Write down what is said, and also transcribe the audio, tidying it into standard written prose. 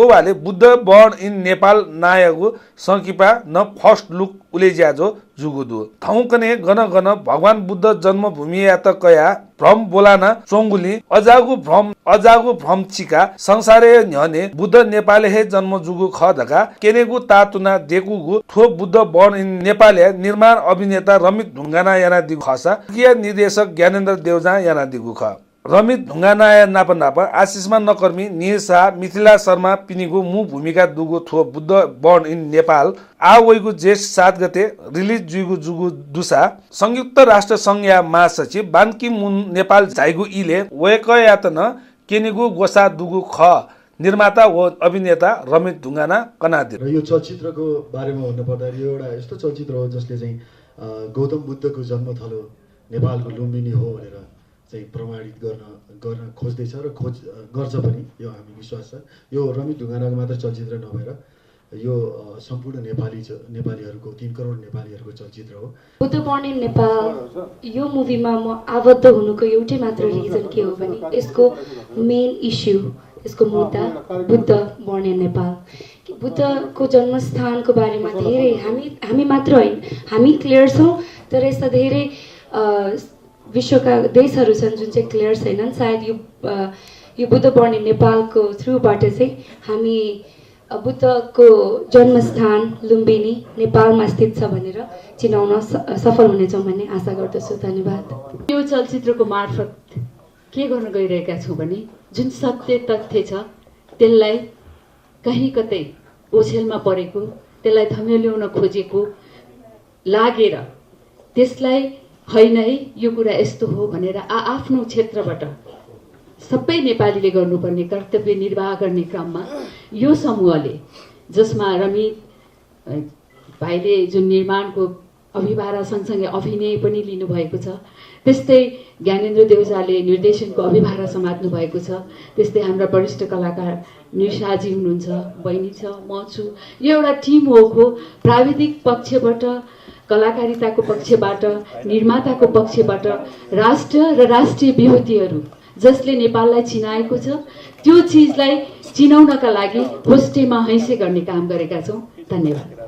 थोवाले Buddha burn in Nepal नायगु संकिपा न first look उलेज्याजो जुगुदु थौकने gun भगवान बुद्ध जन्मभूमि या त कया भ्रम बोलाना चोंगुली अजागु भ्रम चिका संसारे न्हने बुद्ध नेपाले हे जन्म जुगु खदका केनेगु तातुना देखुगु थो बुद्ध बर्न इन नेपाल निर्माण अभिनेता रमित ढुङ्गाना याना दिगु खसा निर्देशक ज्ञानेन्द्र देवजा याना दिगु ख रमित ढुङ्गानाया नाप आशिषमा नकर्मी निशा मिथिला शर्मा पिनिगु मु भूमिका दुगु थो बुद्ध बर्न इन नेपाल आवैगु जेठ 7 गते रिलिज जुगु दुसा संयुक्त राष्ट्र संघ या महासचिव बान की मुन नेपाल जाइगु इले वयकयातन केनिगु गोसा दुगु ख निर्माता व अभिनेता रमित ढुङ्गाना कनादिर र यो चलचित्रको बारेमा भन्नुपर्दा यो एउटा यस्तो चलचित्र हो जसले चाहिँ गौतम बुद्धको जन्मथलो नेपालको लुम्बिनी हो भनेर चाहिँ प्रमाणित गर्न खोज्दैछ र गर्छ पनि यो हामी विश्वास छ। यो रमित ढुङ्गानाको मात्र चलचित्र नभएर यो सम्पूर्ण नेपालीहरूको 3 करोड नेपालीहरूको चलचित्र हो। बुद्ध बर्न इन नेपाल यो मुभीमा म आबद्ध हुनुको एउटै मात्र रिजन के हो भने यसको मेन इस्यु यसको मुद्दा बुद्ध बर्न इन नेपाल बुद्धको जन्मस्थानको बारेमा धेरै हामी मात्र होइन हामी क्लियर छौँ तर यस्ता धेरै विश्वका देशहरू छन् जुन चाहिँ क्लियर छैनन्। सायद यो बुद्ध बर्न इन नेपालको थ्रुबाट चाहिँ हामी बुद्धको जन्मस्थान लुम्बिनी नेपालमा स्थित छ भनेर चिनाउन सफल हुनेछौँ भन्ने आशा गर्दछु। धन्यवाद। यो चलचित्रको मार्फत के गर्न गइरहेका छौँ भने जुन सत्य तथ्य छ त्यसलाई कहीँ कतै ओछेलमा परेको त्यसलाई थमेल्याउन खोजेको लागेर त्यसलाई होइन है यो कुरा यस्तो हो भनेर आफ्नो क्षेत्रबाट सबै नेपालीले गर्नुपर्ने कर्तव्य निर्वाह गर्ने क्रममा यो समूहले जसमा रमित भाइले जुन निर्माणको अभिभारा सँगसँगै अभिनय पनि लिनुभएको छ त्यस्तै ज्ञानेन्द्र देवजाले निर्देशनको अभिभारा समात्नु भएको छ त्यस्तै हाम्रा वरिष्ठ कलाकार निशाजी हुनुहुन्छ बहिनी छ म छु यो एउटा टिम हो प्राविधिक पक्षबाट कलाकारिताको पक्षबाट निर्माताको पक्षबाट राष्ट्र र राष्ट्रिय विभूतिहरू जसले नेपाललाई चिनाएको छ त्यो चिजलाई चिनाउनका लागि होस्टेमा हैसे गर्ने काम गरेका छौँ। धन्यवाद।